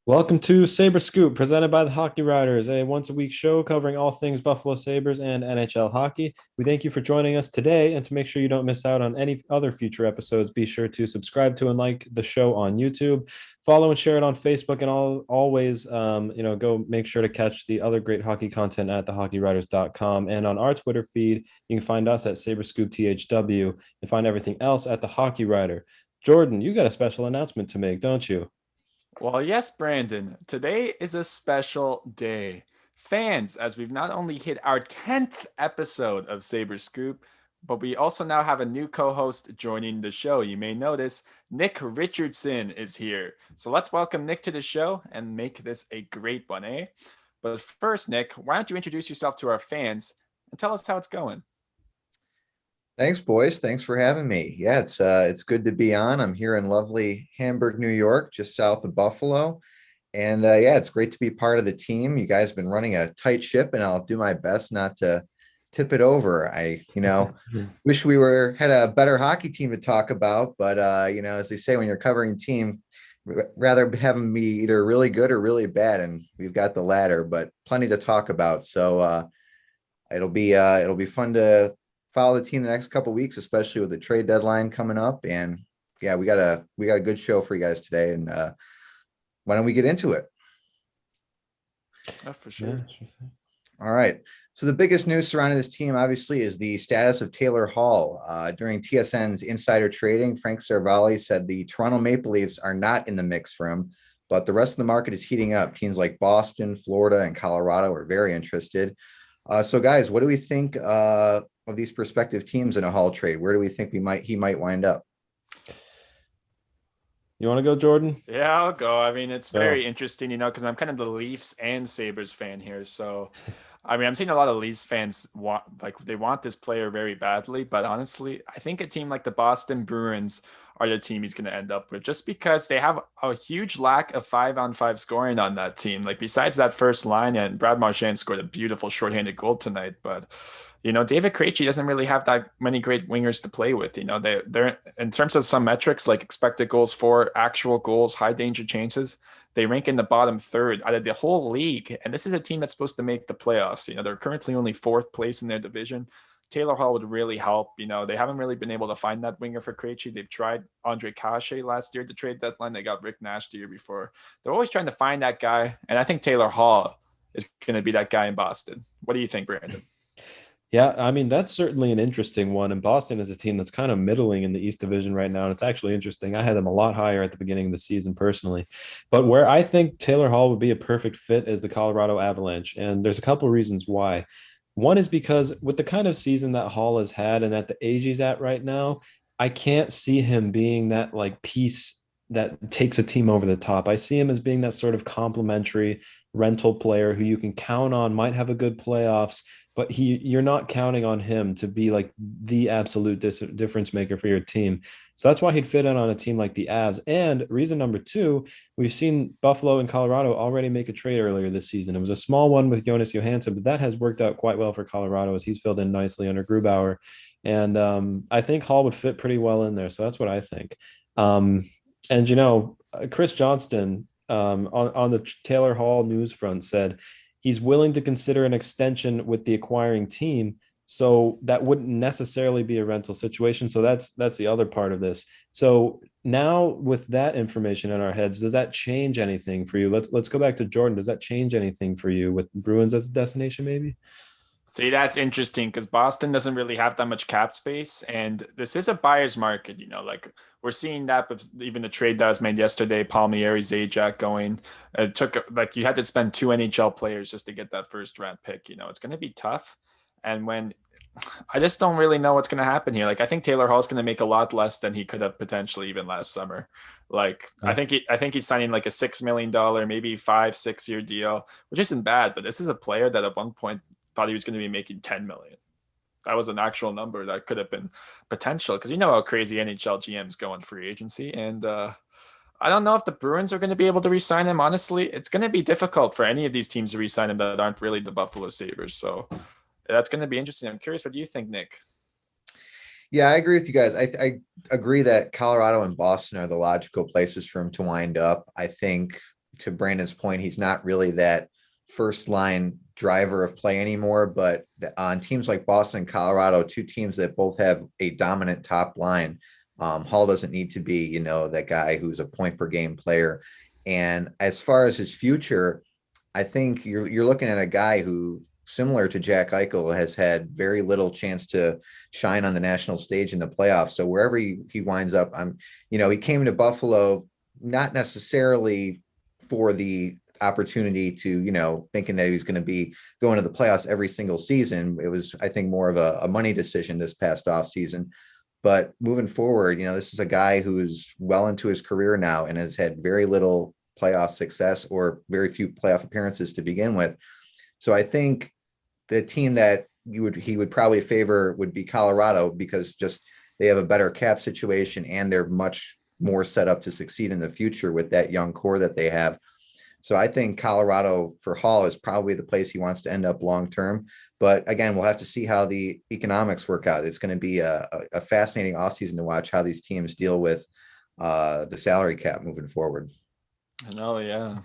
Welcome to Sabres Scoop, presented by the Hockey Writers, a once a week show covering all things Buffalo Sabres and NHL hockey. We thank you for joining us today. And to make sure you don't miss out on any other future episodes, be sure to subscribe to and like the show on YouTube, follow and share it on Facebook, and always, go make sure to catch the other great hockey content at thehockeywriters.com. And on our Twitter feed, you can find us at Sabres Scoop THW and find everything else at the Hockey Writer. Jordan, you got a special announcement to make, don't you? Well, yes, Brandon. Today is a special day. Fans, as we've not only hit our 10th episode of Sabres Scoop, but we also now have a new co host joining the show. You may notice Nick Richardson is here. So let's welcome Nick to the show and make this a great one, eh? But first, Nick, why don't you introduce yourself to our fans and tell us how it's going? Thanks, boys. Thanks for having me. Yeah, it's good to be on. I'm here in lovely Hamburg, New York, just south of Buffalo. And yeah, it's great to be part of the team. You guys have been running a tight ship, and I'll do my best not to tip it over. Wish we were had a better hockey team to talk about, but as they say, when you're covering team, rather have them be either really good or really bad, and we've got the latter, but plenty to talk about. So it'll be fun to follow the team the next couple of weeks, especially with the trade deadline coming up. And yeah, we got a good show for you guys today. And why don't we get into it? Oh, for sure. Yeah, sure thing. All right. So the biggest news surrounding this team, obviously, is the status of Taylor Hall. During TSN's insider trading, Frank Cervalli said the Toronto Maple Leafs are not in the mix for him, but the rest of the market is heating up. Teams like Boston, Florida, and Colorado are very interested. So guys, what do we think of these prospective teams in a Hall trade? Where do we think he might wind up? You want to go, Jordan? Yeah, I'll go. I mean, it's Go. very interesting, because I'm kind of the Leafs and Sabres fan here. So, I mean, I'm seeing a lot of Leafs fans they want this player very badly, but honestly, I think a team like the Boston Bruins are the team he's going to end up with just because they have a huge lack of 5-on-5 scoring on that team. Like besides that first line, and Brad Marchand scored a beautiful shorthanded goal tonight, but David Krejci doesn't really have that many great wingers to play with. They're in terms of some metrics like expected goals for, actual goals, high danger chances. They rank in the bottom third out of the whole league, and this is a team that's supposed to make the playoffs. They're currently only fourth place in their division. Taylor Hall would really help. They haven't really been able to find that winger for Krejci. They've tried Andre Kashe last year at the trade deadline. They got Rick Nash the year before. They're always trying to find that guy, and I think Taylor Hall is going to be that guy in Boston. What do you think, Brandon? Yeah, I mean, that's certainly an interesting one. And Boston is a team that's kind of middling in the East Division right now. And it's actually interesting. I had them a lot higher at the beginning of the season personally. But where I think Taylor Hall would be a perfect fit is the Colorado Avalanche. And there's a couple of reasons why. One is because with the kind of season that Hall has had and at the age he's at right now, I can't see him being that like piece that takes a team over the top. I see him as being that sort of complementary rental player who you can count on, might have a good playoffs, but you're not counting on him to be like the absolute difference maker for your team. So that's why he'd fit in on a team like the Avs. And reason number two, we've seen Buffalo and Colorado already make a trade earlier this season. It was a small one with Jonas Johansson, but that has worked out quite well for Colorado as he's filled in nicely under Grubauer. And I think Hall would fit pretty well in there. So that's what I think. And Chris Johnston on the Taylor Hall news front said he's willing to consider an extension with the acquiring team. So that wouldn't necessarily be a rental situation. So that's the other part of this. So now with that information in our heads, does that change anything for you? Let's go back to Jordan. Does that change anything for you with Bruins as a destination, maybe? See, that's interesting because Boston doesn't really have that much cap space, and this is a buyer's market. Like we're seeing that with even the trade that was made yesterday, Palmieri, Zajac going. It took like you had to spend two NHL players just to get that first round pick. It's going to be tough, and when I just don't really know what's going to happen here. Like I think Taylor Hall's going to make a lot less than he could have potentially even last summer. Like Yeah. I think he's signing like a $6 million, maybe 5-6 year deal, which isn't bad. But this is a player that at one point thought he was going to be making 10 million. That was an actual number that could have been potential because you know how crazy NHL GMs go on free agency. And I don't know if the Bruins are going to be able to re-sign him. Honestly, it's going to be difficult for any of these teams to re-sign him that aren't really the Buffalo Sabres. So that's going to be interesting. I'm curious, what do you think, Nick? Yeah, I agree with you guys. I agree that Colorado and Boston are the logical places for him to wind up. I think to Brandon's point, he's not really that first line driver of play anymore. But on teams like Boston and Colorado, two teams that both have a dominant top line, Hall doesn't need to be, that guy who's a point per game player. And as far as his future, I think you're looking at a guy who, similar to Jack Eichel, has had very little chance to shine on the national stage in the playoffs. So wherever he winds up, he came to Buffalo not necessarily for the opportunity to, thinking that he was going to be going to the playoffs every single season. It was, I think, more of a money decision this past off season. But moving forward, this is a guy who's well into his career now and has had very little playoff success or very few playoff appearances to begin with. So I think the team that he would probably favor would be Colorado, because just they have a better cap situation and they're much more set up to succeed in the future with that young core that they have. So I think Colorado for Hall is probably the place he wants to end up long term. But again, we'll have to see how the economics work out. It's going to be a fascinating offseason to watch how these teams deal with the salary cap moving forward. Oh, yeah,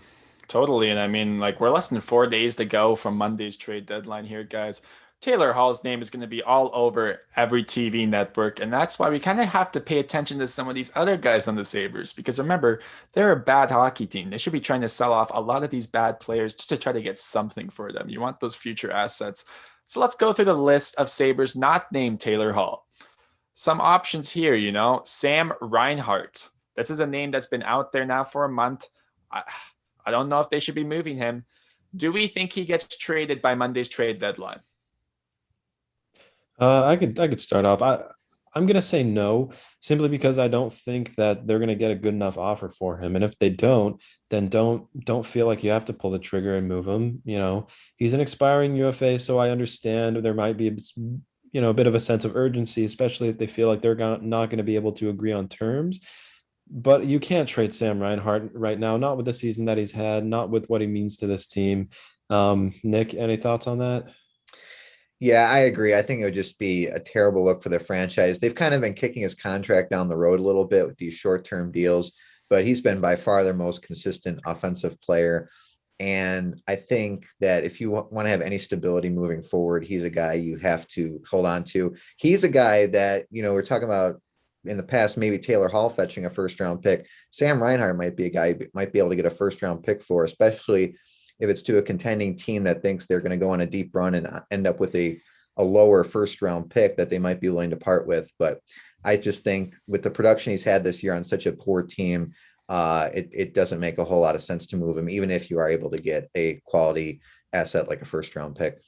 totally. And I mean, we're less than 4 days to go from Monday's trade deadline here, guys. Taylor Hall's name is going to be all over every TV network. And that's why we kind of have to pay attention to some of these other guys on the Sabres. Because remember, they're a bad hockey team. They should be trying to sell off a lot of these bad players just to try to get something for them. You want those future assets. So let's go through the list of Sabres not named Taylor Hall. Some options here, Sam Reinhart. This is a name that's been out there now for a month. I don't know if they should be moving him. Do we think he gets traded by Monday's trade deadline? I could start off. I'm gonna say no, simply because I don't think that they're gonna get a good enough offer for him. And if they don't, then don't feel like you have to pull the trigger and move him. He's an expiring UFA, so I understand there might be a bit of a sense of urgency, especially if they feel like they're not going to be able to agree on terms. But you can't trade Sam Reinhart right now, not with the season that he's had, not with what he means to this team. Nick, any thoughts on that? Yeah, I agree. I think it would just be a terrible look for the franchise. They've kind of been kicking his contract down the road a little bit with these short-term deals, but he's been by far their most consistent offensive player. And I think that if you want to have any stability moving forward, he's a guy you have to hold on to. He's a guy that, we're talking about in the past, maybe Taylor Hall fetching a first-round pick. Sam Reinhart might be a guy you might be able to get a first-round pick for, especially if it's to a contending team that thinks they're going to go on a deep run and end up with a lower first round pick that they might be willing to part with. But I just think with the production he's had this year on such a poor team, it doesn't make a whole lot of sense to move him, even if you are able to get a quality asset like a first round pick.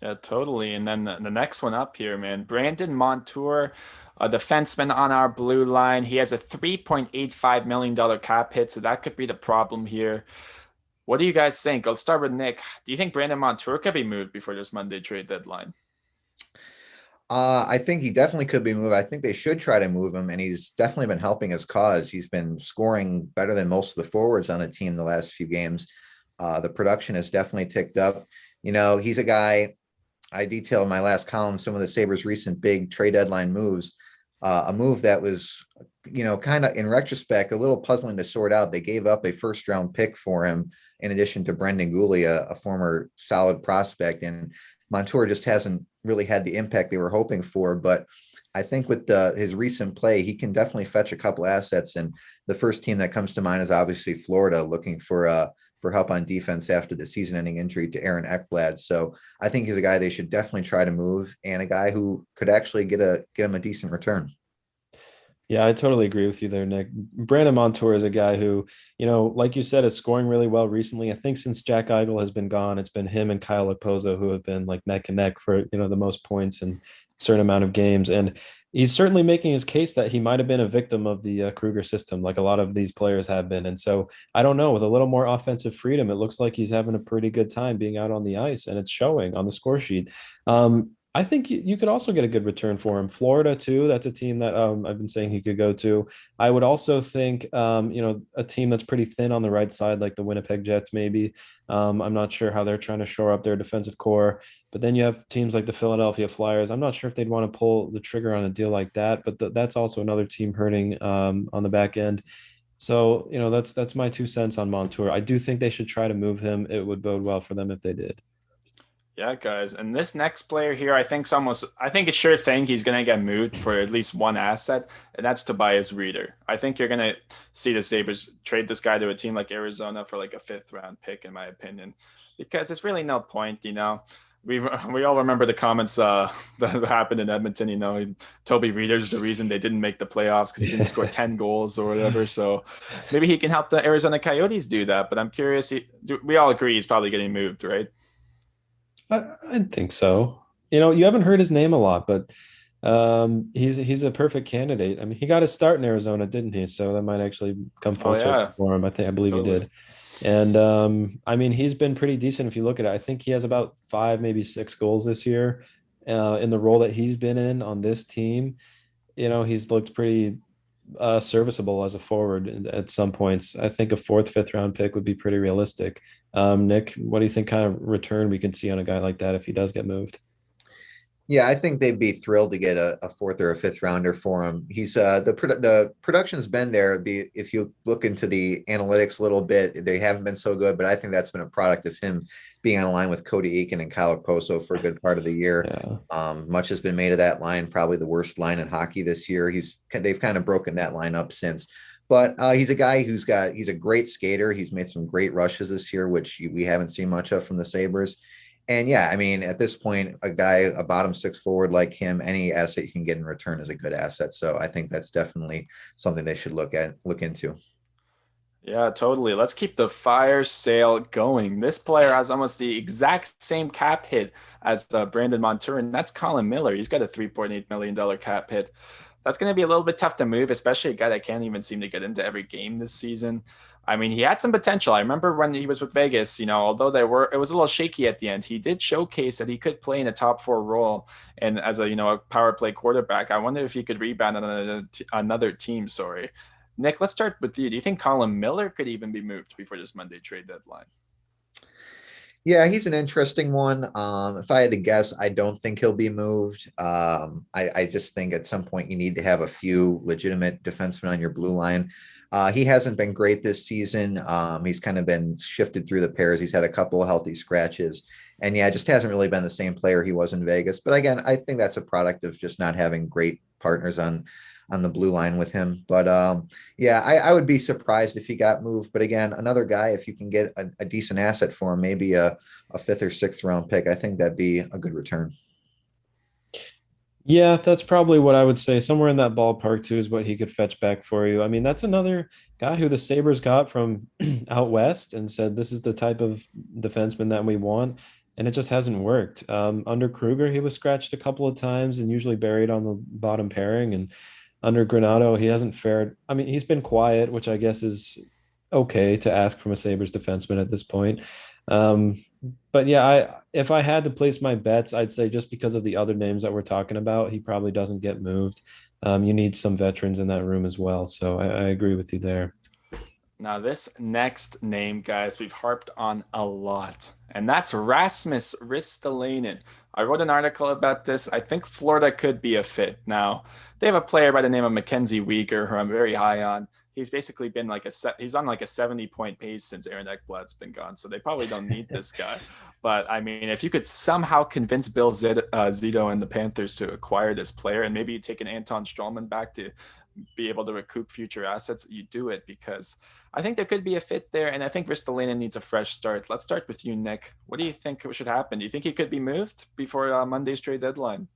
Yeah, totally. And then the next one up here, man, Brandon Montour, a defenseman on our blue line. He has a $3.85 million cap hit, so that could be the problem here. What do you guys think? I'll start with Nick. Do you think Brandon Montour could be moved before this Monday trade deadline? I think he definitely could be moved. I think they should try to move him, and he's definitely been helping his cause. He's been scoring better than most of the forwards on the team the last few games. The production has definitely ticked up. He's a guy, I detailed in my last column some of the Sabres' recent big trade deadline moves. A move that was, kind of in retrospect, a little puzzling to sort out. They gave up a first round pick for him in addition to Brendan Gooley, a former solid prospect. And Montour just hasn't really had the impact they were hoping for. But I think with his recent play, he can definitely fetch a couple assets. And the first team that comes to mind is obviously Florida, looking for help on defense after the season-ending injury to Aaron Ekblad. So I think he's a guy they should definitely try to move, and a guy who could actually get him a decent return. Yeah, I totally agree with you there, Nick. Brandon Montour is a guy who, like you said, is scoring really well recently. I think since Jack Eichel has been gone, it's been him and Kyle Okposo who have been like neck and neck for, the most points in a certain amount of games. And he's certainly making his case that he might have been a victim of the Kruger system, like a lot of these players have been. And so I don't know, with a little more offensive freedom, it looks like he's having a pretty good time being out on the ice, and it's showing on the score sheet. I think you could also get a good return for him. Florida too. That's a team that I've been saying he could go to. I would also think, a team that's pretty thin on the right side, like the Winnipeg Jets, maybe. I'm not sure how they're trying to shore up their defensive core. But then you have teams like the Philadelphia Flyers. I'm not sure if they'd want to pull the trigger on a deal like that, but that's also another team hurting on the back end. So, that's my 2 cents on Montour. I do think they should try to move him. It would bode well for them if they did. Yeah, guys. And this next player here, I think it's sure thing he's going to get moved for at least one asset, and that's Tobias Reeder. I think you're going to see the Sabres trade this guy to a team like Arizona for like a 5th-round pick, in my opinion, because there's really no point. We all remember the comments that happened in Edmonton. Toby Reeder's the reason they didn't make the playoffs because he didn't score 10 goals or whatever. So maybe he can help the Arizona Coyotes do that. But I'm curious. We all agree he's probably getting moved, right? I think so. You haven't heard his name a lot, but he's a perfect candidate. I mean, he got his start in Arizona, didn't he? So that might actually come Oh full circle yeah, for him. I believe he totally. did. And I mean, he's been pretty decent if you look at it. I think he has about 5, maybe 6 goals this year in the role that he's been in on this team. He's looked pretty serviceable as a forward at some points. I think a 4th, 5th-round pick would be pretty realistic. Nick, what do you think kind of return we can see on a guy like that if he does get moved? Yeah, I think they'd be thrilled to get a 4th or a 5th rounder for him. He's the production's been there. If you look into the analytics a little bit, they haven't been so good, but I think that's been a product of him being on a line with Cody Eakin and Kyle Poso for a good part of the year. Yeah. Much has been made of that line, probably the worst line in hockey this year. They've kind of broken that line up since. But he's a guy he's a great skater. He's made some great rushes this year, which we haven't seen much of from the Sabres. And yeah, I mean, at this point, a bottom 6 forward like him, any asset you can get in return is a good asset. So I think that's definitely something they should look into. Yeah, totally. Let's keep the fire sale going. This player has almost the exact same cap hit as Brandon Montour, and that's Colin Miller. He's got a $3.8 million cap hit. That's going to be a little bit tough to move, especially a guy that can't even seem to get into every game this season. I mean, he had some potential. I remember when he was with Vegas, although it was a little shaky at the end, he did showcase that he could play in a top 4 role and as a power play quarterback. I wonder if he could rebound on another team. Sorry. Nick, let's start with you. Do you think Colin Miller could even be moved before this Monday trade deadline? Yeah, he's an interesting one. If I had to guess, I don't think he'll be moved. I just think at some point you need to have a few legitimate defensemen on your blue line. He hasn't been great this season. He's kind of been shifted through the pairs. He's had a couple of healthy scratches. And yeah, just hasn't really been the same player he was in Vegas. But again, I think that's a product of just not having great partners on the blue line with him. But yeah, I would be surprised if he got moved. But again, another guy, if you can get a decent asset for him, maybe a 5th or 6th round pick, I think that'd be a good return. Yeah, that's probably what I would say. Somewhere in that ballpark too is what he could fetch back for you. I mean, that's another guy who the Sabres got from out west and said this is the type of defenseman that we want, and it just hasn't worked. Under Kruger, he was scratched a couple of times and usually buried on the bottom pairing. And under Granado, he hasn't fared. I mean, he's been quiet, which I guess is okay to ask from a Sabres defenseman at this point. Um, but yeah, if I had to place my bets, I'd say just because of the other names that we're talking about, he probably doesn't get moved. You need some veterans in that room as well. So I agree with you there. Now, this next name, guys, we've harped on a lot, and that's Rasmus Ristelainen. I wrote an article about this. I think Florida could be a fit. Now, they have a player by the name of Mackenzie Weegar, who I'm very high on. He's basically been he's on like a 70-point pace since Aaron Ekblad's been gone, so they probably don't need this guy. But I mean, if you could somehow convince Bill Zito and the Panthers to acquire this player, and maybe you take an Anton Strawman back to be able to recoup future assets, you do it, because I think there could be a fit there. And I think Ristolainen needs a fresh start. Let's start with you, Nick. What do you think should happen? Do you think he could be moved before Monday's trade deadline?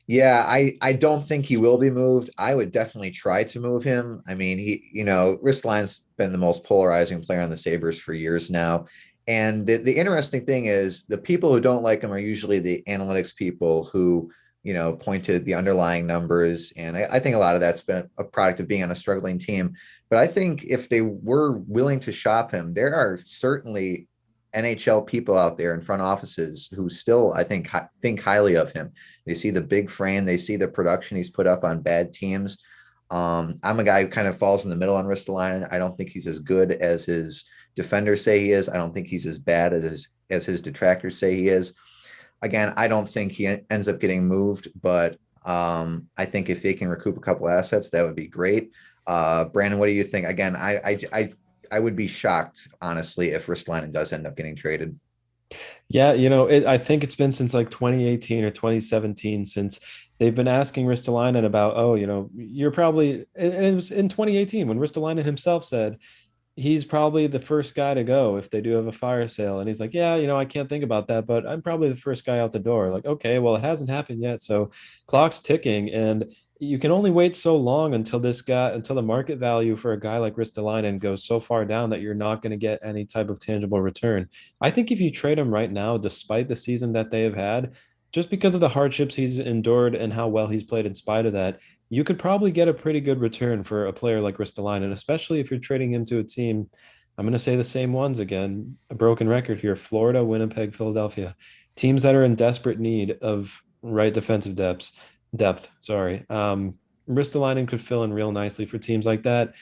Yeah, I don't think he will be moved. I would definitely try to move him. I mean, Ristolainen's been the most polarizing player on the Sabres for years now. And the interesting thing is the people who don't like him are usually the analytics people who, point to the underlying numbers. And I think a lot of that's been a product of being on a struggling team. But I think if they were willing to shop him, there are certainly NHL people out there in front offices who still, I think highly of him. They see the big frame, they see the production he's put up on bad teams. I'm a guy who kind of falls in the middle on Ristolainen. I don't think he's as good as his defenders say he is. I don't think he's as bad as his detractors say he is. Again, I don't think he ends up getting moved, but I think if they can recoup a couple assets, that would be great. Brandon, what do you think? Again, I would be shocked, honestly, if Ristelainen does end up getting traded. Yeah, I think it's been since like 2018 or 2017 since they've been asking Ristelainen about, oh, you're probably, and it was in 2018 when Ristelainen himself said he's probably the first guy to go if they do have a fire sale. And he's like, yeah, I can't think about that, but I'm probably the first guy out the door. Like, okay, well, it hasn't happened yet. So clock's ticking. And you can only wait so long until the market value for a guy like Ristolainen goes so far down that you're not going to get any type of tangible return. I think if you trade him right now, despite the season that they have had, just because of the hardships he's endured and how well he's played in spite of that, you could probably get a pretty good return for a player like Ristolainen, especially if you're trading him to a team. I'm going to say the same ones again, a broken record here: Florida, Winnipeg, Philadelphia, teams that are in desperate need of right defensive depth. Sorry. Ristolainen could fill in real nicely for teams like that.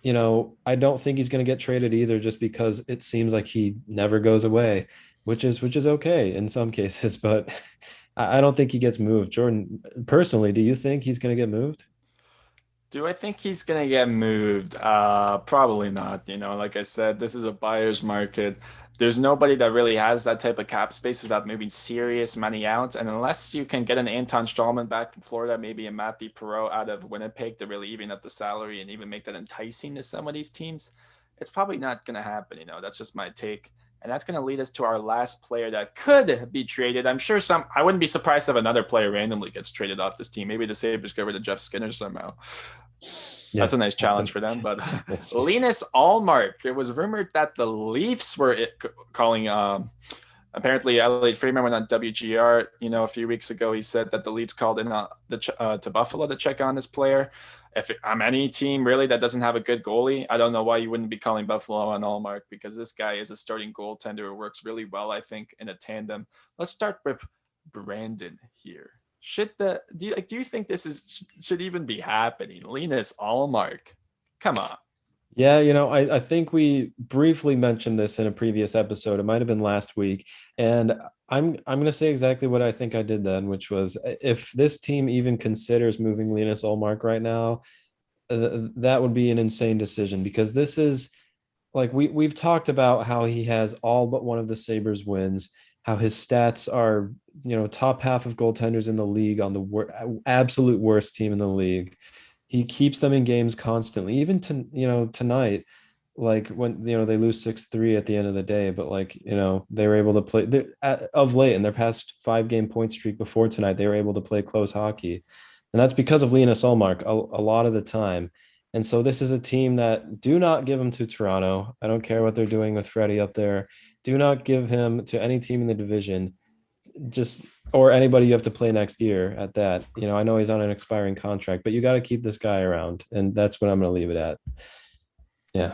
I don't think he's going to get traded either, just because it seems like he never goes away, which is okay in some cases, but I don't think he gets moved. Jordan, personally, do you think he's going to get moved? Do I think he's gonna get moved? Probably not. Like I said, this is a buyer's market. There's nobody that really has that type of cap space without moving serious money out. And unless you can get an Anton Stallman back from Florida, maybe a Matthew Perreault out of Winnipeg to really even up the salary and even make that enticing to some of these teams, it's probably not gonna happen. That's just my take. And that's going to lead us to our last player that could be traded. I wouldn't be surprised if another player randomly gets traded off this team. Maybe the Sabres get rid of Jeff Skinner somehow. Yeah. That's a nice challenge for them. But We'll see. Linus Allmark, it was rumored that the Leafs were calling. Apparently, Elliot Friedman went on WGR. A few weeks ago, he said that the Leafs called in to Buffalo to check on this player. If I'm any team really that doesn't have a good goalie, I don't know why you wouldn't be calling Buffalo on Allmark, because this guy is a starting goaltender who works really well, I think, in a tandem. Let's start with Brandon here. Do you think this should even be happening? Linus Allmark, come on. Yeah, I think we briefly mentioned this in a previous episode. It might have been last week. And I'm going to say exactly what I think I did then, which was if this team even considers moving Linus Olmark right now, that would be an insane decision, because this is like we've talked about how he has all but one of the Sabres wins, how his stats are, top half of goaltenders in the league on the absolute worst team in the league. He keeps them in games constantly, even tonight, like when they lose 6-3 at the end of the day, but like they were able to play of late in their past 5-game point streak before tonight. They were able to play close hockey, and that's because of Linus Ullmark a lot of the time. And so this is a team that, do not give him to Toronto. I don't care what they're doing with Freddie up there. Do not give him to any team in the division, just or anybody you have to play next year at that. I know he's on an expiring contract, but you got to keep this guy around, and that's what I'm going to leave it at. Yeah.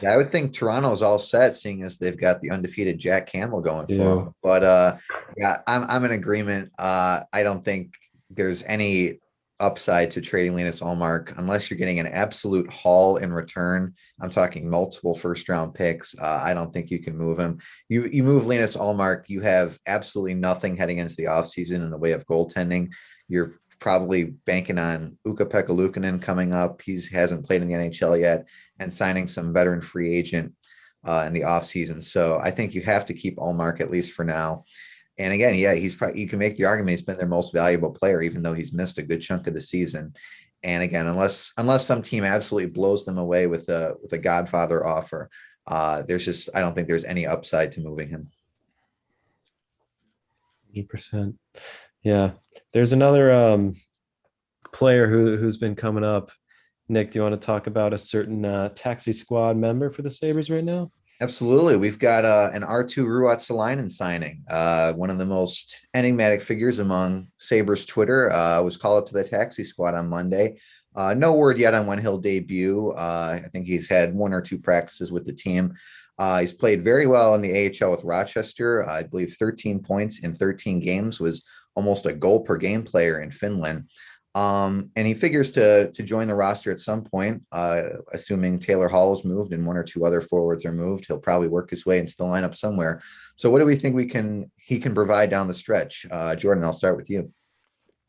Yeah, I would think Toronto's all set, seeing as they've got the undefeated Jack Campbell going for them. But yeah, I'm in agreement. I don't think there's any upside to trading Linus Ullmark unless you're getting an absolute haul in return. I'm talking multiple first-round picks. I don't think you can move him. You move Linus Ullmark, you have absolutely nothing heading into the offseason in the way of goaltending. You're probably banking on Ukko-Pekka Luukkonen coming up. He hasn't played in the NHL yet, and signing some veteran free agent in the offseason. So I think you have to keep Ullmark at least for now. And again, yeah, he's probably, you can make the argument he's been their most valuable player, even though he's missed a good chunk of the season. And again, unless some team absolutely blows them away with a Godfather offer, I don't think there's any upside to moving him. 100%. Yeah. There's another player who's been coming up. Nick, do you want to talk about a certain taxi squad member for the Sabres right now? Absolutely. We've got an R2 Ristelainen signing. One of the most enigmatic figures among Sabres Twitter was called up to the taxi squad on Monday. No word yet on when he'll debut. I think he's had 1 or 2 practices with the team. He's played very well in the AHL with Rochester. I believe 13 points in 13 games, was almost a goal per game player in Finland. And he figures to join the roster at some point, assuming Taylor Hall is moved and 1 or 2 other forwards are moved. He'll probably work his way into the lineup somewhere. So what do we think he can provide down the stretch? Jordan, I'll start with you.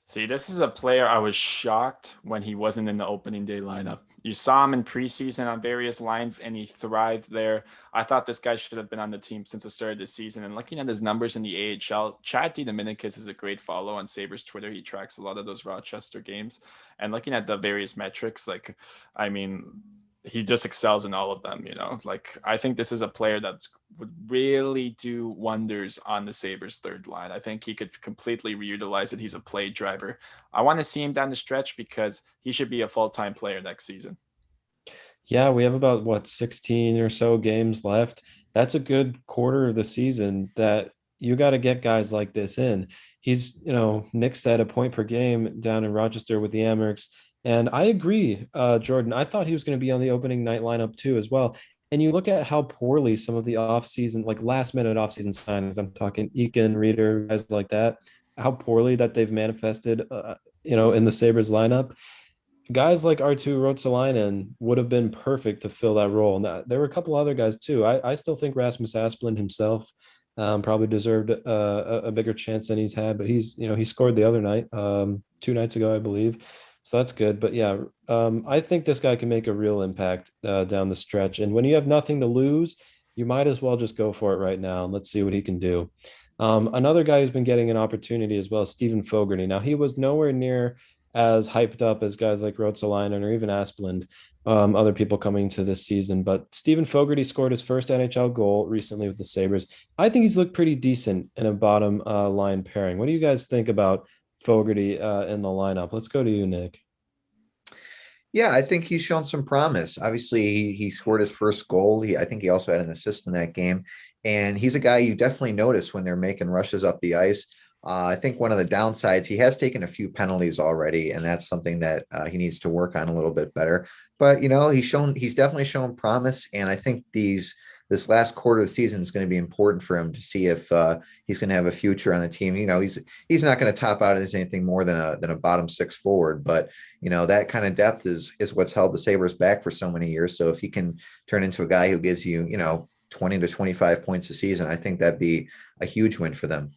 See, this is a player I was shocked when he wasn't in the opening day lineup. You saw him in preseason on various lines, and he thrived there. I thought this guy should have been on the team since the start of the season. And looking at his numbers in the AHL, Chad Dominicus is a great follow on Sabres Twitter. He tracks a lot of those Rochester games. And looking at the various metrics, like, I mean, he just excels in all of them, you know. Like, I think this is a player that would really do wonders on the Sabres third line. I think he could completely reutilize it. He's a play driver. I want to see him down the stretch because he should be a full-time player next season. Yeah, we have about what 16 or so games left. That's a good quarter of the season that you got to get guys like this in. He's, Nick said a point per game down in Rochester with the Amherst. And I agree, Jordan. I thought he was going to be on the opening night lineup too, as well. And you look at how poorly some of the offseason, like last minute offseason signings, I'm talking Eakin, Reader, guys like that, how poorly that they've manifested, in the Sabres lineup. Guys like R2 Ristelainen would have been perfect to fill that role. And there were a couple other guys too. I still think Rasmus Asplund himself probably deserved a bigger chance than he's had, but he scored the other night, 2 nights ago, I believe. So that's good. But yeah, I think this guy can make a real impact down the stretch. And when you have nothing to lose, you might as well just go for it right now and let's see what he can do. Another guy who's been getting an opportunity as well is Stephen Fogarty. Now, he was nowhere near as hyped up as guys like Ristelainen or even Asplund, other people coming to this season. But Stephen Fogarty scored his first NHL goal recently with the Sabres. I think he's looked pretty decent in a bottom line pairing. What do you guys think about Fogarty in the lineup? Let's go to you, Nick. Yeah, I think he's shown some promise. Obviously, he scored his first goal. I think he also had an assist in that game. And he's a guy you definitely notice when they're making rushes up the ice. I think one of the downsides, he has taken a few penalties already, and that's something that he needs to work on a little bit better. But he's definitely shown promise, and I think this last quarter of the season is going to be important for him to see if he's going to have a future on the team. He's not going to top out as anything more than a bottom six forward, but that kind of depth is what's held the Sabres back for so many years. So if he can turn into a guy who gives you 20 to 25 points a season, I think that'd be a huge win for them.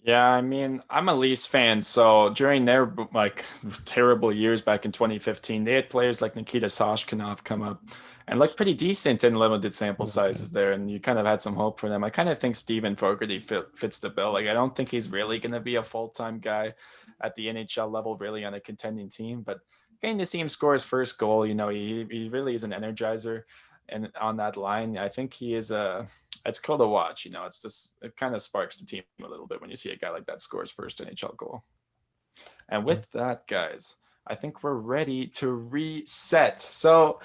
Yeah, I mean, I'm a Leafs fan, so during their like terrible years back in 2015, they had players like Nikita Soshkanov come up and look pretty decent in limited sample sizes there, and you kind of had some hope for them. I kind of think Stephen Fogarty fits the bill. Like, I don't think he's really going to be a full-time guy at the NHL level, really on a contending team, but getting to see him score his first goal, he really is an energizer, and on that line, I think he is it's cool to watch. It's just, it kind of sparks the team a little bit when you see a guy like that score his first NHL goal. And with that, guys, I think we're ready to reset. So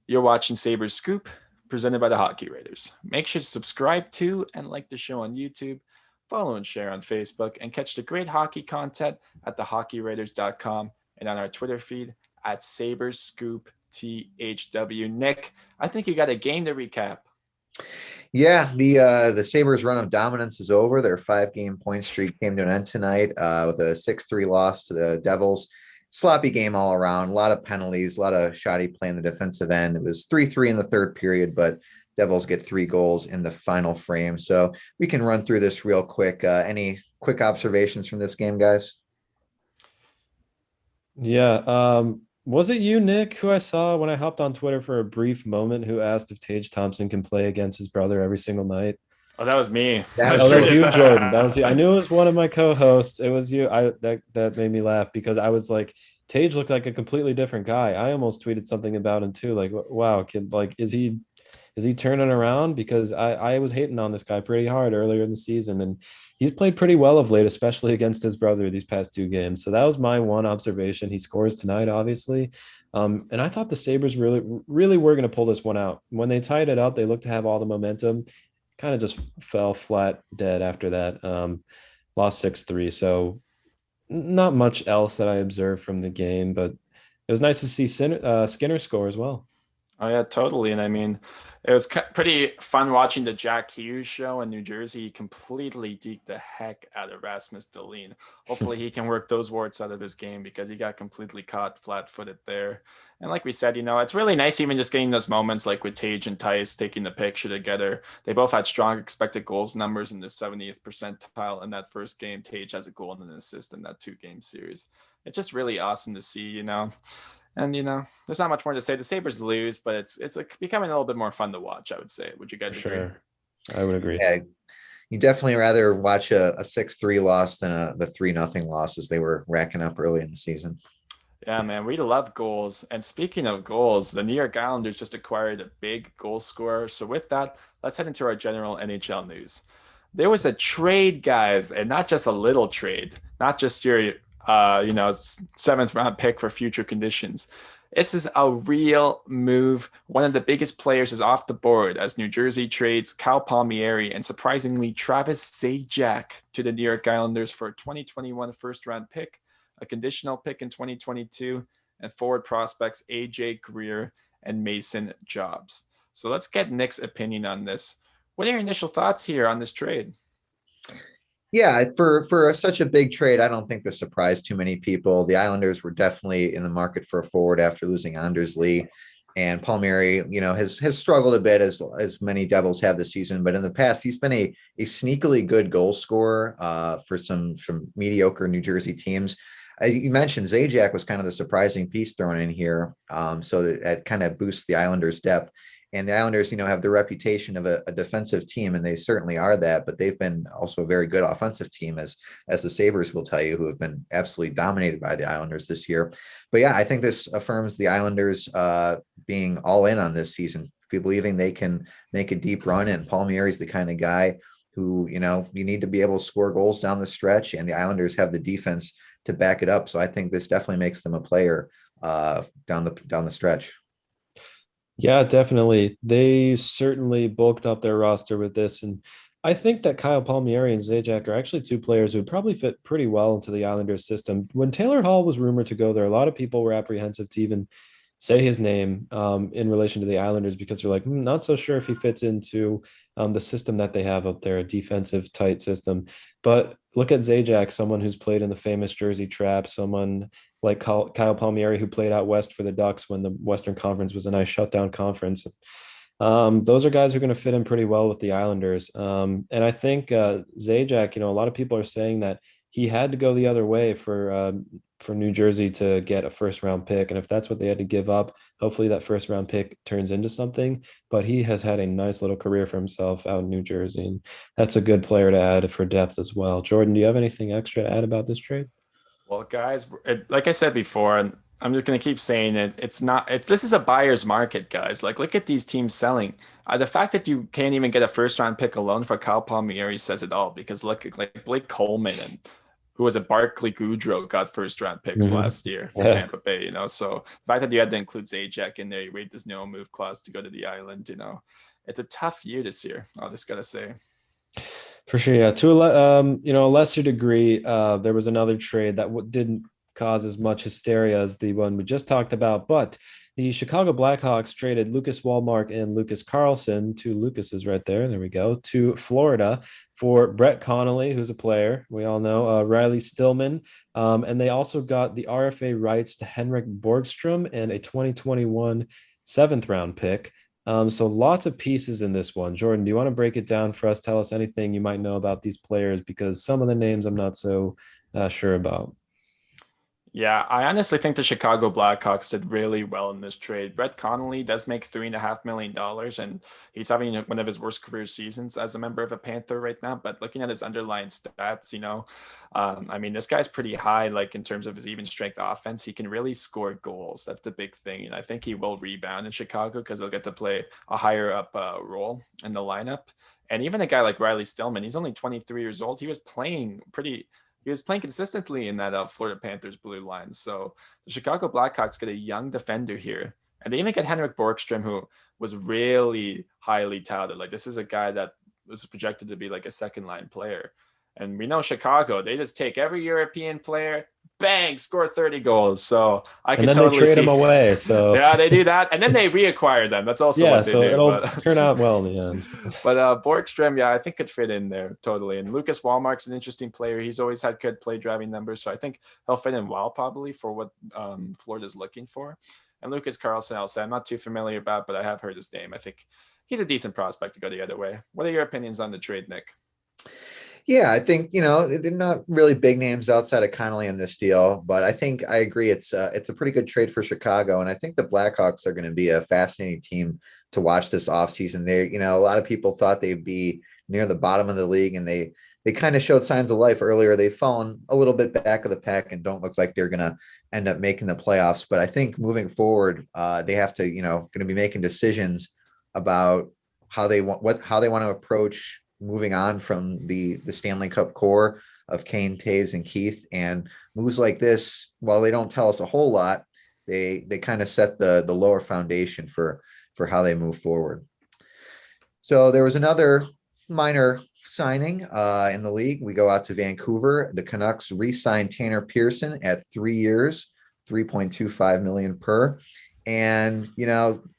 you're watching Sabres Scoop, presented by the Hockey Raiders. Make sure to subscribe to and like the show on YouTube, follow and share on Facebook, and catch the great hockey content at thehockeyraiders.com and on our Twitter feed at Sabres Scoop THW. Nick, I think you got a game to recap. Yeah, the Sabres run of dominance is over. Their 5-game point streak came to an end tonight with a 6-3 loss to the Devils. Sloppy game all around, a lot of penalties, a lot of shoddy play in the defensive end. It was 3-3 in the third period, but Devils get 3 goals in the final frame. So we can run through this real quick. Any quick observations from this game, guys? Yeah. Was it you, Nick, who I saw when I hopped on Twitter for a brief moment, who asked if Tage Thompson can play against his brother every single night? Oh, that was me. That was you, Jordan. That was you. I knew it was one of my co-hosts. It was you. That made me laugh because I was like, Tage looked like a completely different guy. I almost tweeted something about him too. Like, wow, kid, like, is he turning around? Because I was hating on this guy pretty hard earlier in the season, and he's played pretty well of late, especially against his brother these past 2 games. So that was my one observation. He scores tonight, obviously. And I thought the Sabres really, really were going to pull this one out. When they tied it up, they looked to have all the momentum. Kind of just fell flat dead after that. Lost 6-3. So not much else that I observed from the game, but it was nice to see Skinner score as well. Oh yeah, totally. And I mean, it was pretty fun watching the Jack Hughes show in New Jersey. He completely deked the heck out of Rasmus Dahlin. Hopefully he can work those warts out of his game because he got completely caught flat-footed there. And like we said, it's really nice even just getting those moments like with Tage and Tice taking the picture together. They both had strong expected goals numbers in the 70th percentile in that first game. Tage has a goal and an assist in that 2-game series. It's just really awesome to see, And there's not much more to say. The Sabres lose, but it's like becoming a little bit more fun to watch, I would say. Would you guys For agree? sure. I would agree. Yeah, you definitely rather watch a 6-3 loss than the 3-0 losses they were racking up early in the season. Yeah, man, we love goals. And speaking of goals, the New York Islanders just acquired a big goal scorer. So with that, let's head into our general NHL news. There was a trade, guys, and not just a little trade, not just your seventh round pick for future conditions. This is a real move. One of the biggest players is off the board as New Jersey trades Kyle Palmieri and surprisingly Travis Zajac to the New York Islanders for a 2021 first round pick, a conditional pick in 2022, and forward prospects AJ Greer and Mason Jobs. So let's get Nick's opinion on this. What are your initial thoughts here on this trade? Yeah, for such a big trade, I don't think this surprised too many people. The Islanders were definitely in the market for a forward after losing Anders Lee, and Palmieri, has struggled a bit as many Devils have this season. But in the past, he's been a sneakily good goal scorer for some mediocre New Jersey teams. As you mentioned, Zajac was kind of the surprising piece thrown in here, so that kind of boosts the Islanders' depth. And the Islanders, have the reputation of a defensive team, and they certainly are that. But they've been also a very good offensive team, as the Sabres will tell you, who have been absolutely dominated by the Islanders this year. But yeah, I think this affirms the Islanders being all in on this season, believing they can make a deep run. And Palmieri's the kind of guy who, you need to be able to score goals down the stretch, and the Islanders have the defense to back it up. So I think this definitely makes them a player down the stretch. Yeah, definitely. They certainly bulked up their roster with this. And I think that Kyle Palmieri and Zajac are actually two players who would probably fit pretty well into the Islanders system. When Taylor Hall was rumored to go there, a lot of people were apprehensive to even say his name in relation to the Islanders because they're like, not so sure if he fits into the system that they have up there, a defensive tight system. But look at Zajac, someone who's played in the famous Jersey Trap, someone like Kyle Palmieri, who played out west for the Ducks when the Western Conference was a nice shutdown conference. Those are guys who are going to fit in pretty well with the Islanders. And I think Zajac, a lot of people are saying that he had to go the other way for New Jersey to get a first round pick. And if that's what they had to give up, hopefully that first round pick turns into something. But he has had a nice little career for himself out in New Jersey. And that's a good player to add for depth as well. Jordan, do you have anything extra to add about this trade? Well, guys, like I said before, and I'm just going to keep saying it. This is a buyer's market, guys. Like, look at these teams selling. The fact that you can't even get a first round pick alone for Kyle Palmieri says it all because look, like Blake Coleman and who was a Barclay Goodrow got first round picks last year for Tampa Bay, So the fact that you had to include Zajac in there, you waived this no move clause to go to the island, it's a tough year this year. I'll just gotta say. For sure, yeah. To a lesser degree, there was another trade that didn't cause as much hysteria as the one we just talked about, but the Chicago Blackhawks traded Lucas Wallmark and Lucas Carlson, two Lucases right there. There we go, to Florida for Brett Connolly, who's a player we all know, Riley Stillman, and they also got the RFA rights to Henrik Borgstrom and a 2021 seventh round pick. So lots of pieces in this one. Jordan, do you want to break it down for us? Tell us anything you might know about these players because some of the names I'm not so sure about. Yeah, I honestly think the Chicago Blackhawks did really well in this trade. Brett Connolly does make $3.5 million, and he's having one of his worst career seasons as a member of a Panther right now. But looking at his underlying stats, this guy's pretty high, like in terms of his even strength offense. He can really score goals. That's the big thing. And I think he will rebound in Chicago because he'll get to play a higher up role in the lineup. And even a guy like Riley Stillman, he's only 23 years old. He was playing consistently in that Florida Panthers blue line. So the Chicago Blackhawks get a young defender here. And they even get Henrik Borgstrom, who was really highly touted. Like this is a guy that was projected to be like a second line player. And we know Chicago, they just take every European player, bang, score 30 goals. So I can totally they trade see them away. So yeah, they do that. And then they reacquire them. That's also what they do. It'll turn out well in the end. But Borgstrom, yeah, I think could fit in there totally. And Lucas Wallmark's an interesting player. He's always had good play driving numbers. So I think he'll fit in well probably for what Florida's looking for. And Lucas Carlson, I'll say I'm not too familiar about, but I have heard his name. I think he's a decent prospect to go the other way. What are your opinions on the trade, Nick? Yeah, I think, they're not really big names outside of Connolly in this deal, but I think I agree it's a pretty good trade for Chicago. And I think the Blackhawks are going to be a fascinating team to watch this offseason. A lot of people thought they'd be near the bottom of the league, and they kind of showed signs of life earlier. They've fallen a little bit back of the pack and don't look like they're going to end up making the playoffs. But I think moving forward, they have to, going to be making decisions about how they want to approach moving on from the Stanley Cup core of Kane, Taves, and Keith. And moves like this, while they don't tell us a whole lot, they kind of set the lower foundation for how they move forward. So there was another minor signing in the league. We go out to Vancouver. The Canucks re-signed Tanner Pearson at 3 years, $3.25 million per. And,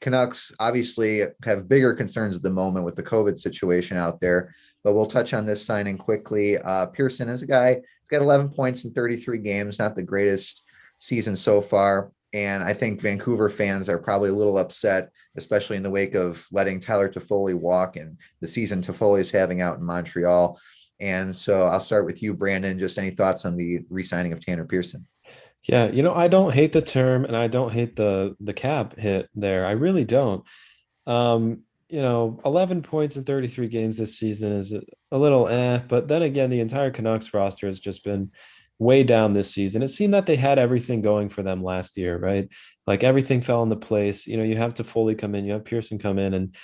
Canucks obviously have bigger concerns at the moment with the COVID situation out there, but we'll touch on this signing quickly. Pearson is a guy, he's got 11 points in 33 games, not the greatest season so far. And I think Vancouver fans are probably a little upset, especially in the wake of letting Tyler Toffoli walk and the season Toffoli is having out in Montreal. And so I'll start with you, Brandon. Just any thoughts on the re-signing of Tanner Pearson? Yeah, I don't hate the term and I don't hate the cap hit there. I really don't. 11 points in 33 games this season is a little but then again, the entire Canucks roster has just been way down this season. It seemed that they had everything going for them last year, right? Like everything fell into place. You have Toffoli come in, you have Pearson come in, and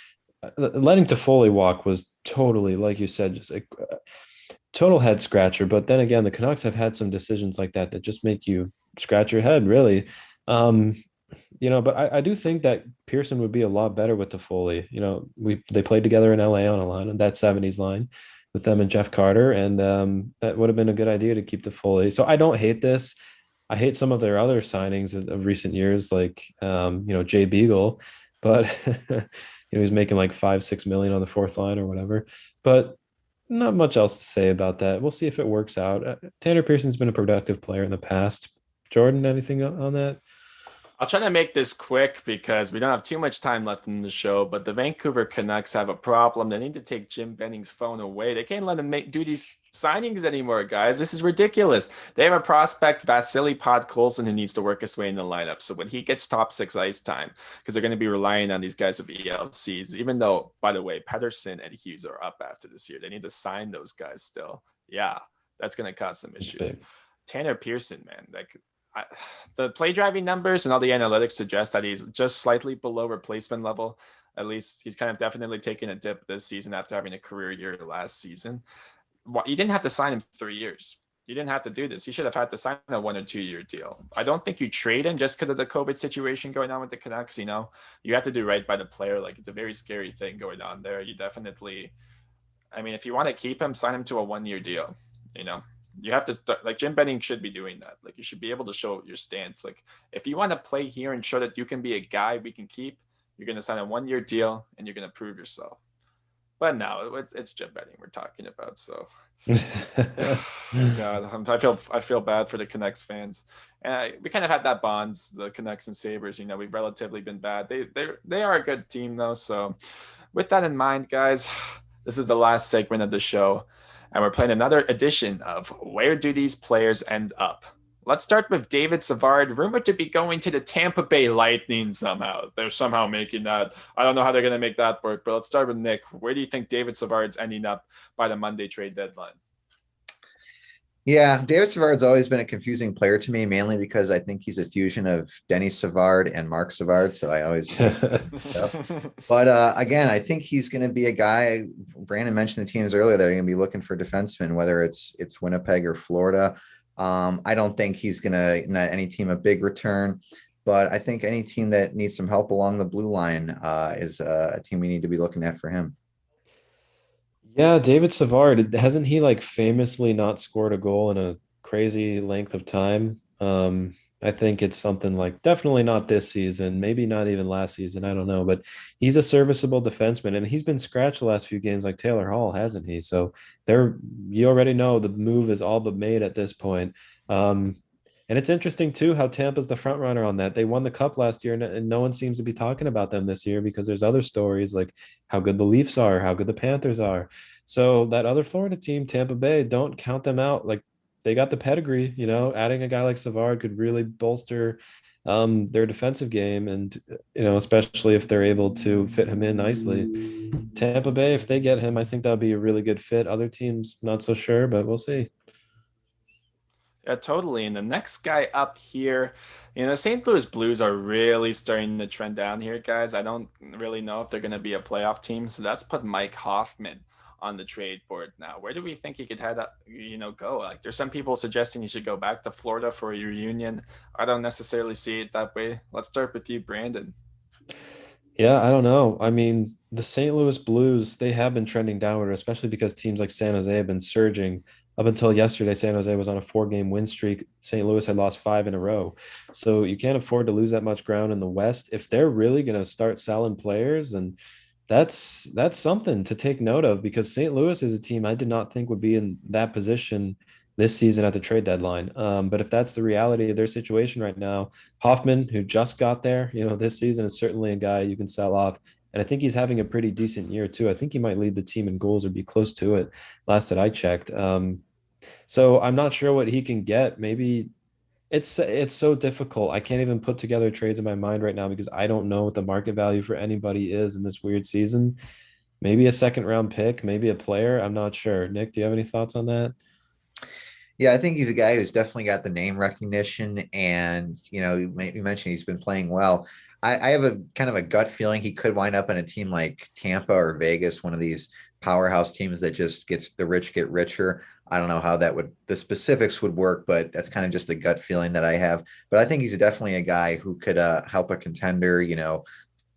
letting Toffoli walk was totally, like you said, just a total head scratcher. But then again, the Canucks have had some decisions like that that just make you scratch your head, really. Um, but I do think that Pearson would be a lot better with Toffoli. They played together in LA on a line, and that 70s line with them and Jeff Carter, and that would have been a good idea to keep Toffoli. So I don't hate this. I hate some of their other signings of recent years, like Jay Beagle, but he's making like 5-6 million on the fourth line or whatever. But not much else to say about that. We'll see if it works out. Tanner Pearson's been a productive player in the past. Jordan, anything on that? I'll try to make this quick because we don't have too much time left in the show, but the Vancouver Canucks have a problem. They need to take Jim Benning's phone away. They can't let him do these signings anymore, guys. This is ridiculous. They have a prospect, Vasily Podkolzin, who needs to work his way in the lineup. So when he gets top six ice time, because they're going to be relying on these guys with ELCs, even though, by the way, Pedersen and Hughes are up after this year. They need to sign those guys still. Yeah, that's going to cause some issues. Tanner Pearson, man, the play driving numbers and all the analytics suggest that he's just slightly below replacement level. At least he's kind of definitely taken a dip this season after having a career year last season. You didn't have to sign him 3 years. You didn't have to do this. You should have had to sign a 1 or 2 year deal. I don't think you trade him just because of the COVID situation going on with the Canucks. You have to do right by the player. Like, it's a very scary thing going on there. You definitely, if you want to keep him, sign him to a 1 year deal. You have to start, like, Jim Benning should be doing that. Like, you should be able to show your stance. Like, if you want to play here and show that you can be a guy we can keep, you're going to sign a 1 year deal and you're going to prove yourself. But no, it's Jim Benning we're talking about. So, God, I feel bad for the Canucks fans. And we kind of had that bonds, the Canucks and Sabres. We've relatively been bad. They are a good team though. So, with that in mind, guys, this is the last segment of the show. And we're playing another edition of Where Do These Players End Up? Let's start with David Savard, rumored to be going to the Tampa Bay Lightning somehow. They're somehow making that. I don't know how they're going to make that work, but let's start with Nick. Where do you think David Savard's ending up by the Monday trade deadline? Yeah, David Savard's always been a confusing player to me, mainly because I think he's a fusion of Denny Savard and Mark Savard. So I always, but again, I think he's going to be a guy. Brandon mentioned the teams earlier that are going to be looking for defensemen, whether it's Winnipeg or Florida. I don't think he's going to net any team a big return, but I think any team that needs some help along the blue line is a team we need to be looking at for him. Yeah, David Savard, hasn't he like famously not scored a goal in a crazy length of time? I think it's something like definitely not this season, maybe not even last season. I don't know, but he's a serviceable defenseman and he's been scratched the last few games like Taylor Hall, hasn't he? So you already know the move is all but made at this point. And it's interesting too how Tampa's the front runner on that. They won the cup last year, and no one seems to be talking about them this year because there's other stories like how good the Leafs are, how good the Panthers are. So that other Florida team, Tampa Bay, don't count them out. Like they got the pedigree, adding a guy like Savard could really bolster their defensive game. And, especially if they're able to fit him in nicely. Tampa Bay, if they get him, I think that'll be a really good fit. Other teams, not so sure, but we'll see. Yeah, totally. And the next guy up here, St. Louis Blues are really starting to trend down here, guys. I don't really know if they're going to be a playoff team. So that's put Mike Hoffman on the trade board now. Where do we think he could head up, go? Like there's some people suggesting he should go back to Florida for a reunion. I don't necessarily see it that way. Let's start with you, Brandon. Yeah, I don't know. I mean, the St. Louis Blues, they have been trending downward, especially because teams like San Jose have been surging. Up until yesterday, San Jose was on a 4-game win streak. St. Louis had lost 5 in a row. So you can't afford to lose that much ground in the West. If they're really going to start selling players, and that's something to take note of, because St. Louis is a team I did not think would be in that position this season at the trade deadline. But if that's the reality of their situation right now, Hoffman, who just got there, this season, is certainly a guy you can sell off. And I think he's having a pretty decent year too. I think he might lead the team in goals or be close to it last that I checked. So I'm not sure what he can get. Maybe it's so difficult. I can't even put together trades in my mind right now because I don't know what the market value for anybody is in this weird season. Maybe a second round pick, maybe a player. I'm not sure. Nick, do you have any thoughts on that? Yeah, I think he's a guy who's definitely got the name recognition, and you mentioned he's been playing well. I have a kind of a gut feeling he could wind up in a team like Tampa or Vegas, one of these powerhouse teams that just gets the rich get richer. I don't know how the specifics would work, but that's kind of just the gut feeling that I have. But I think he's definitely a guy who could help a contender,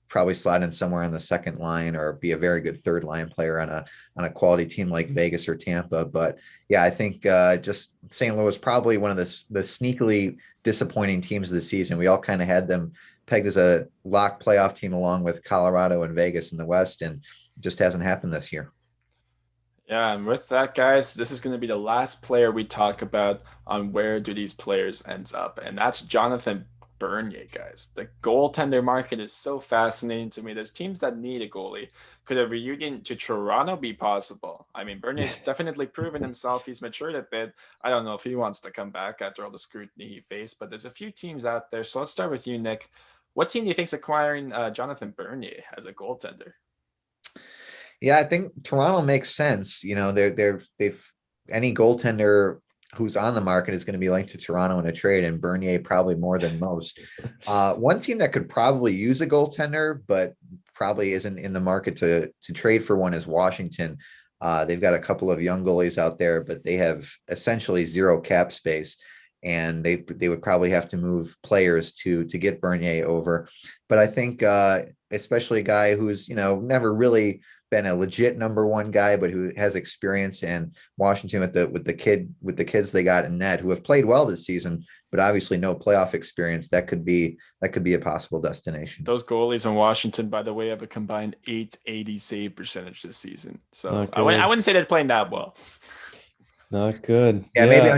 probably slide in somewhere on the second line or be a very good third line player on a quality team like Vegas or Tampa. But yeah, I think just St. Louis probably one of the sneakily disappointing teams of the season. We all kind of had them pegged as a lock playoff team along with Colorado and Vegas in the West, and it just hasn't happened this year. Yeah, and with that, guys, this is going to be the last player we talk about on where do these players ends up, and that's Jonathan Bernier, guys. The goaltender market is so fascinating to me. There's teams that need a goalie. Could a reunion to Toronto be possible? I mean, Bernier's definitely proven himself. He's matured a bit. I don't know if he wants to come back after all the scrutiny he faced, but there's a few teams out there. So let's start with you, Nick. What team do you think's acquiring Jonathan Bernier as a goaltender? Yeah, I think Toronto makes sense. They've any goaltender who's on the market is going to be linked to Toronto in a trade, and Bernier probably more than most. One team that could probably use a goaltender, but probably isn't in the market to trade for one, is Washington. They've got a couple of young goalies out there, but they have essentially zero cap space, and they would probably have to move players to get Bernier over. But I think especially a guy who's never really been a legit number one guy, but who has experience in Washington with the kids they got in net, who have played well this season, but obviously no playoff experience. That could be a possible destination. Those goalies in Washington, by the way, have a combined .880 save percentage this season. So I wouldn't say they're playing that well. Not good. Yeah, maybe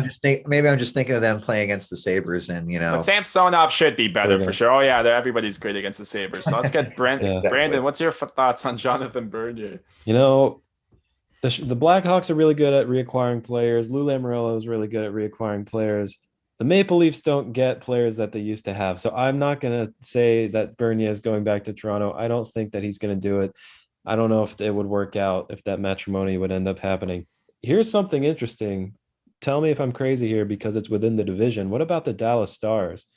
I'm just thinking of them playing against the Sabres, and But Samsonov should be better for sure. Oh yeah, everybody's great against the Sabres. So let's get Brandon. Yeah. Brandon, what's your thoughts on Jonathan Bernier? The Blackhawks are really good at reacquiring players. Lou Lamoriello is really good at reacquiring players. The Maple Leafs don't get players that they used to have. So I'm not going to say that Bernier is going back to Toronto. I don't think that he's going to do it. I don't know if it would work out, if that matrimony would end up happening. Here's something interesting. Tell me if I'm crazy here because it's within the division. What about the Dallas Stars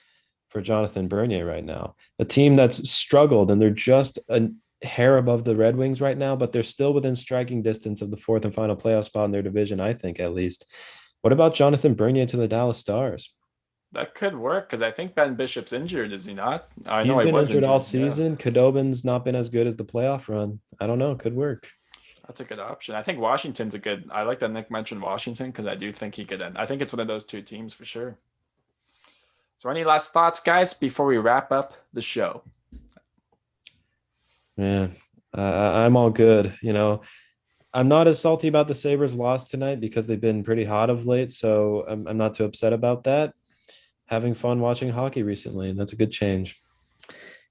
for Jonathan Bernier right now? A team that's struggled, and they're just a hair above the Red Wings right now, but they're still within striking distance of the fourth and final playoff spot in their division, I think, at least. What about Jonathan Bernier to the Dallas Stars? That could work because I think Ben Bishop's injured, is he not? I He's know he been was injured all yeah. season. Khudobin's not been as good as the playoff run. I don't know. Could work. That's a good option. I think Washington's I like that Nick mentioned Washington because I do think he could end. I think it's one of those two teams for sure. So any last thoughts, guys, before we wrap up the show? Man, I'm all good. I'm not as salty about the Sabres loss tonight because they've been pretty hot of late. So I'm not too upset about that. Having fun watching hockey recently, and that's a good change.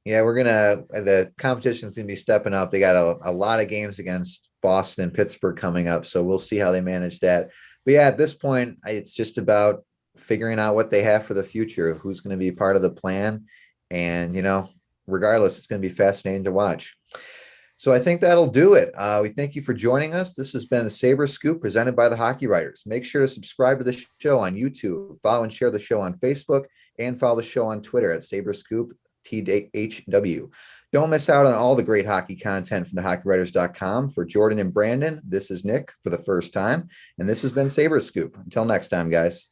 Yeah, the competition's gonna be stepping up. They got a lot of games against Boston and Pittsburgh coming up, so we'll see how they manage that. But yeah, at this point, it's just about figuring out what they have for the future, who's going to be part of the plan. And, regardless, it's going to be fascinating to watch. So I think that'll do it. We thank you for joining us. This has been the Sabres Scoop presented by the Hockey Writers. Make sure to subscribe to the show on YouTube, follow and share the show on Facebook, and follow the show on Twitter at Sabres Scoop THW. Don't miss out on all the great hockey content from thehockeywriters.com. For Jordan and Brandon, this is Nick for the first time, and this has been Sabres Scoop. Until next time, guys.